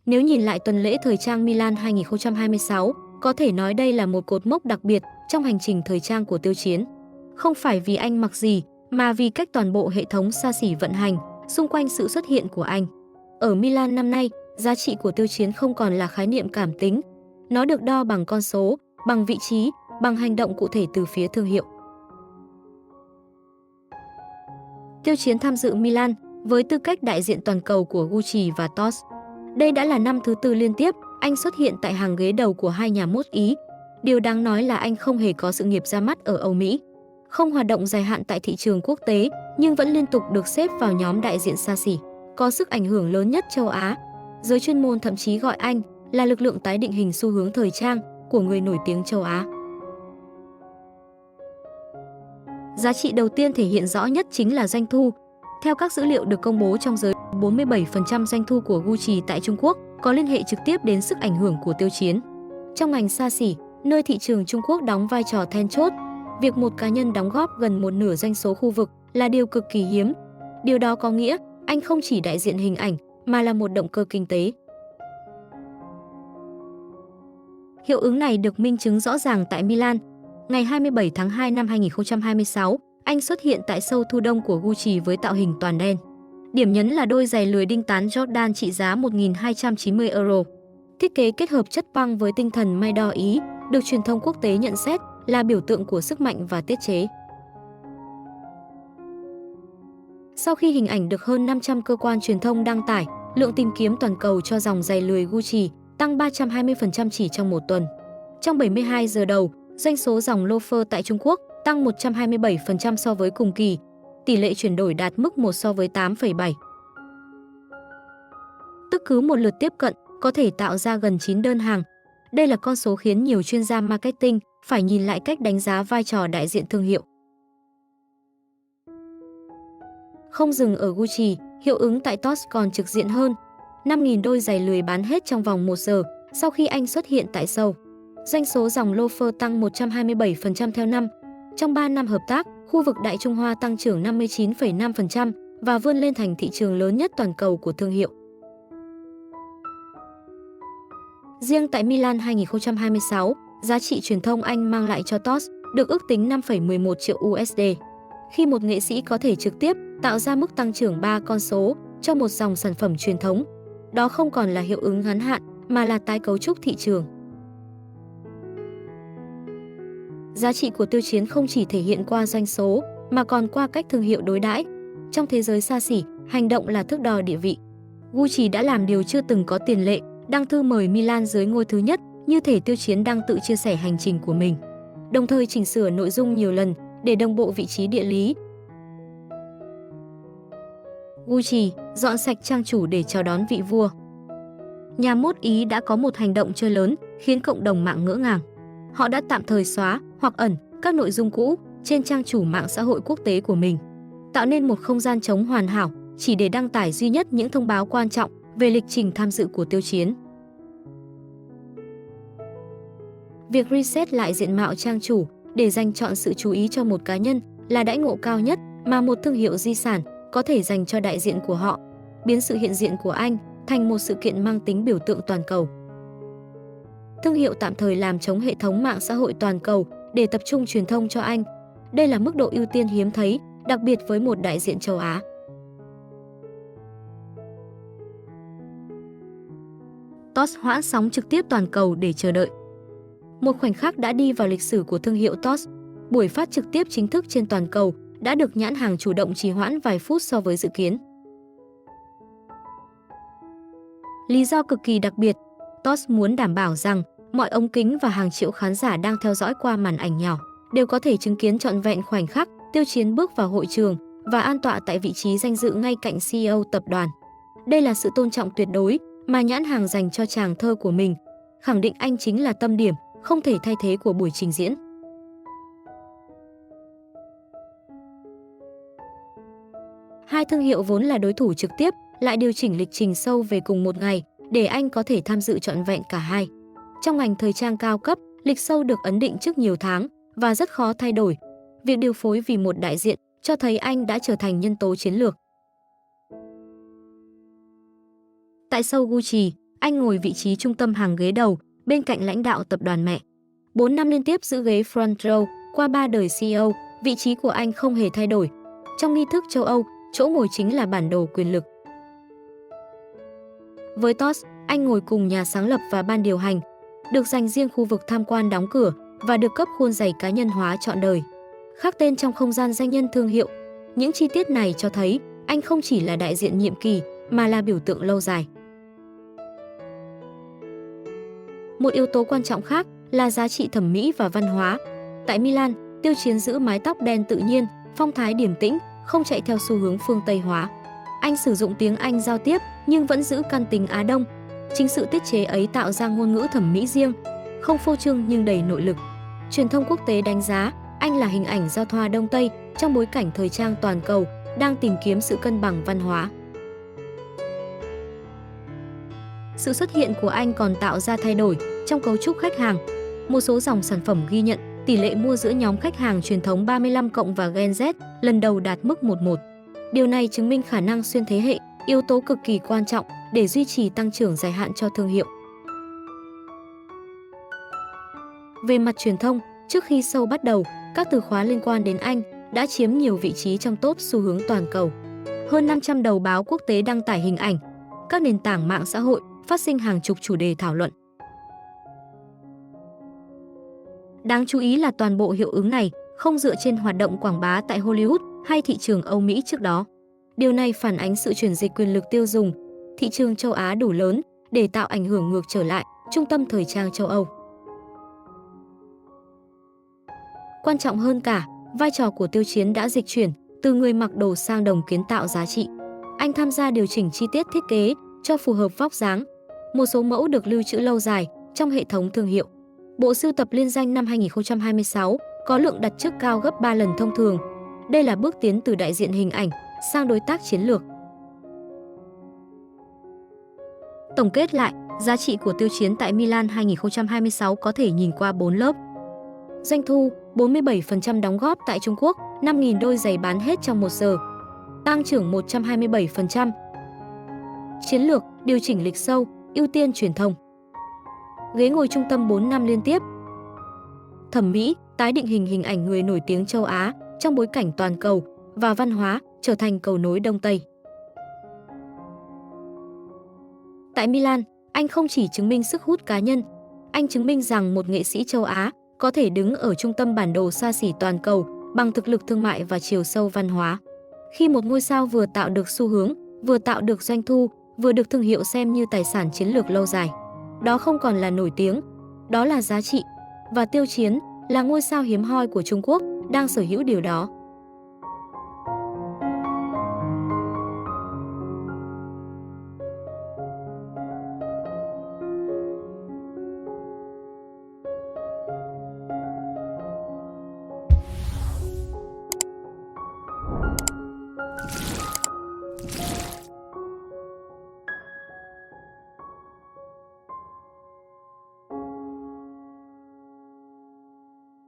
Nếu nhìn lại tuần lễ thời trang Milan 2026, có thể nói đây là một cột mốc đặc biệt trong hành trình thời trang của Tiêu Chiến. Không phải vì anh mặc gì, mà vì cách toàn bộ hệ thống xa xỉ vận hành xung quanh sự xuất hiện của anh. Ở Milan năm nay, giá trị của Tiêu Chiến không còn là khái niệm cảm tính. Nó được đo bằng con số, bằng vị trí, bằng hành động cụ thể từ phía thương hiệu. Tiêu Chiến tham dự Milan với tư cách đại diện toàn cầu của Gucci và Toss. Đây đã là năm thứ tư liên tiếp anh xuất hiện tại hàng ghế đầu của hai nhà mốt Ý. Điều đáng nói là anh không hề có sự nghiệp ra mắt ở Âu Mỹ, không hoạt động dài hạn tại thị trường quốc tế, nhưng vẫn liên tục được xếp vào nhóm đại diện xa xỉ, có sức ảnh hưởng lớn nhất châu Á. Giới chuyên môn thậm chí gọi anh là lực lượng tái định hình xu hướng thời trang của người nổi tiếng châu Á. Giá trị đầu tiên thể hiện rõ nhất chính là doanh thu. Theo các dữ liệu được công bố trong giới, 47% doanh thu của Gucci tại Trung Quốc có liên hệ trực tiếp đến sức ảnh hưởng của Tiêu Chiến. Trong ngành xa xỉ, nơi thị trường Trung Quốc đóng vai trò then chốt, việc một cá nhân đóng góp gần một nửa doanh số khu vực là điều cực kỳ hiếm. Điều đó có nghĩa anh không chỉ đại diện hình ảnh mà là một động cơ kinh tế. Hiệu ứng này được minh chứng rõ ràng tại Milan. Ngày 27 tháng 2 năm 2026, anh xuất hiện tại show thu đông của Gucci với tạo hình toàn đen. Điểm nhấn là đôi giày lười đinh tán Jordan trị giá 1.290 euro. Thiết kế kết hợp chất băng với tinh thần may đo Ý, được truyền thông quốc tế nhận xét là biểu tượng của sức mạnh và tiết chế. Sau khi hình ảnh được hơn 500 cơ quan truyền thông đăng tải, lượng tìm kiếm toàn cầu cho dòng giày lười Gucci tăng 320% chỉ trong một tuần. Trong 72 giờ đầu, doanh số dòng loafer tại Trung Quốc tăng 127% so với cùng kỳ, tỷ lệ chuyển đổi đạt mức 1 so với 8,7. Tức cứ một lượt tiếp cận có thể tạo ra gần 9 đơn hàng. Đây là con số khiến nhiều chuyên gia marketing phải nhìn lại cách đánh giá vai trò đại diện thương hiệu. Không dừng ở Gucci, hiệu ứng tại Toss còn trực diện hơn. 5.000 đôi giày lười bán hết trong vòng 1 giờ sau khi anh xuất hiện tại show. Doanh số dòng loafer tăng 127% theo năm. Trong 3 năm hợp tác, khu vực Đại Trung Hoa tăng trưởng 59,5% và vươn lên thành thị trường lớn nhất toàn cầu của thương hiệu. Riêng tại Milan 2026, giá trị truyền thông Anh mang lại cho Toss được ước tính 5,11 triệu USD. Khi một nghệ sĩ có thể trực tiếp tạo ra mức tăng trưởng 3 con số cho một dòng sản phẩm truyền thống, đó không còn là hiệu ứng ngắn hạn mà là tái cấu trúc thị trường. Giá trị của Tiêu Chiến không chỉ thể hiện qua doanh số mà còn qua cách thương hiệu đối đãi. Trong thế giới xa xỉ, hành động là thước đo địa vị. Gucci đã làm điều chưa từng có tiền lệ, đăng thư mời Milan dưới ngôi thứ nhất, như thể Tiêu Chiến đang tự chia sẻ hành trình của mình, đồng thời chỉnh sửa nội dung nhiều lần để đồng bộ vị trí địa lý. Gucci dọn sạch trang chủ để chào đón vị vua. Nhà mốt Ý đã có một hành động chơi lớn khiến cộng đồng mạng ngỡ ngàng. Họ đã tạm thời xóa hoặc ẩn các nội dung cũ trên trang chủ mạng xã hội quốc tế của mình, tạo nên một không gian trống hoàn hảo chỉ để đăng tải duy nhất những thông báo quan trọng về lịch trình tham dự của Tiêu Chiến. Việc reset lại diện mạo trang chủ để dành trọn sự chú ý cho một cá nhân là đãi ngộ cao nhất mà một thương hiệu di sản có thể dành cho đại diện của họ, biến sự hiện diện của anh thành một sự kiện mang tính biểu tượng toàn cầu. Thương hiệu tạm thời làm trống hệ thống mạng xã hội toàn cầu để tập trung truyền thông cho anh. Đây là mức độ ưu tiên hiếm thấy, đặc biệt với một đại diện châu Á. Toss hoãn sóng trực tiếp toàn cầu để chờ đợi. Một khoảnh khắc đã đi vào lịch sử của thương hiệu Toss. Buổi phát trực tiếp chính thức trên toàn cầu đã được nhãn hàng chủ động trì hoãn vài phút so với dự kiến. Lý do cực kỳ đặc biệt, Toss muốn đảm bảo rằng mọi ống kính và hàng triệu khán giả đang theo dõi qua màn ảnh nhỏ đều có thể chứng kiến trọn vẹn khoảnh khắc Tiêu Chiến bước vào hội trường và an tọa tại vị trí danh dự ngay cạnh CEO tập đoàn. Đây là sự tôn trọng tuyệt đối mà nhãn hàng dành cho chàng thơ của mình, khẳng định anh chính là tâm điểm không thể thay thế của buổi trình diễn. Hai thương hiệu vốn là đối thủ trực tiếp lại điều chỉnh lịch trình show về cùng một ngày để anh có thể tham dự trọn vẹn cả hai. Trong ngành thời trang cao cấp, lịch show được ấn định trước nhiều tháng và rất khó thay đổi. Việc điều phối vì một đại diện cho thấy anh đã trở thành nhân tố chiến lược. Tại show Gucci, anh ngồi vị trí trung tâm hàng ghế đầu, bên cạnh lãnh đạo tập đoàn mẹ. 4 năm liên tiếp giữ ghế front row, qua 3 đời CEO, vị trí của anh không hề thay đổi. Trong nghi thức châu Âu, chỗ ngồi chính là bản đồ quyền lực. Với Toss, anh ngồi cùng nhà sáng lập và ban điều hành, được dành riêng khu vực tham quan đóng cửa và được cấp khuôn giày cá nhân hóa trọn đời. Khắc tên trong không gian danh nhân thương hiệu. Những chi tiết này cho thấy anh không chỉ là đại diện nhiệm kỳ mà là biểu tượng lâu dài. Một yếu tố quan trọng khác là giá trị thẩm mỹ và văn hóa. Tại Milan, Tiêu Chiến giữ mái tóc đen tự nhiên, phong thái điềm tĩnh, không chạy theo xu hướng phương Tây hóa. Anh sử dụng tiếng Anh giao tiếp nhưng vẫn giữ căn tính Á Đông. Chính sự tiết chế ấy tạo ra ngôn ngữ thẩm mỹ riêng, không phô trương nhưng đầy nội lực. Truyền thông quốc tế đánh giá anh là hình ảnh giao thoa Đông Tây trong bối cảnh thời trang toàn cầu đang tìm kiếm sự cân bằng văn hóa. Sự xuất hiện của anh còn tạo ra thay đổi trong cấu trúc khách hàng. Một số dòng sản phẩm ghi nhận tỷ lệ mua giữa nhóm khách hàng truyền thống 35+ và Gen Z lần đầu đạt mức 11. Điều này chứng minh khả năng xuyên thế hệ, yếu tố cực kỳ quan trọng để duy trì tăng trưởng dài hạn cho thương hiệu. Về mặt truyền thông, trước khi show bắt đầu, các từ khóa liên quan đến anh đã chiếm nhiều vị trí trong top xu hướng toàn cầu. Hơn 500 đầu báo quốc tế đăng tải hình ảnh. Các nền tảng mạng xã hội phát sinh hàng chục chủ đề thảo luận. Đáng chú ý là toàn bộ hiệu ứng này không dựa trên hoạt động quảng bá tại Hollywood hay thị trường Âu Mỹ trước đó. Điều này phản ánh sự chuyển dịch quyền lực tiêu dùng. Thị trường châu Á đủ lớn để tạo ảnh hưởng ngược trở lại trung tâm thời trang châu Âu. Quan trọng hơn cả, vai trò của Tiêu Chiến đã dịch chuyển từ người mặc đồ sang đồng kiến tạo giá trị. Anh tham gia điều chỉnh chi tiết thiết kế cho phù hợp vóc dáng. Một số mẫu được lưu trữ lâu dài trong hệ thống thương hiệu. Bộ sưu tập liên danh năm 2026 có lượng đặt trước cao gấp 3 lần thông thường. Đây là bước tiến từ đại diện hình ảnh sang đối tác chiến lược. Tổng kết lại, giá trị của Tiêu Chiến tại Milan 2026 có thể nhìn qua 4 lớp. Doanh thu, 47% đóng góp tại Trung Quốc, 5.000 đôi giày bán hết trong 1 giờ. Tăng trưởng 127%. Chiến lược, điều chỉnh lịch show, ưu tiên truyền thông. Ghế ngồi trung tâm 4 năm liên tiếp. Thẩm mỹ, tái định hình hình ảnh người nổi tiếng châu Á trong bối cảnh toàn cầu và văn hóa trở thành cầu nối Đông Tây. Tại Milan, anh không chỉ chứng minh sức hút cá nhân, anh chứng minh rằng một nghệ sĩ châu Á có thể đứng ở trung tâm bản đồ xa xỉ toàn cầu bằng thực lực thương mại và chiều sâu văn hóa. Khi một ngôi sao vừa tạo được xu hướng, vừa tạo được doanh thu, vừa được thương hiệu xem như tài sản chiến lược lâu dài, đó không còn là nổi tiếng, đó là giá trị. Và Tiêu Chiến là ngôi sao hiếm hoi của Trung Quốc đang sở hữu điều đó.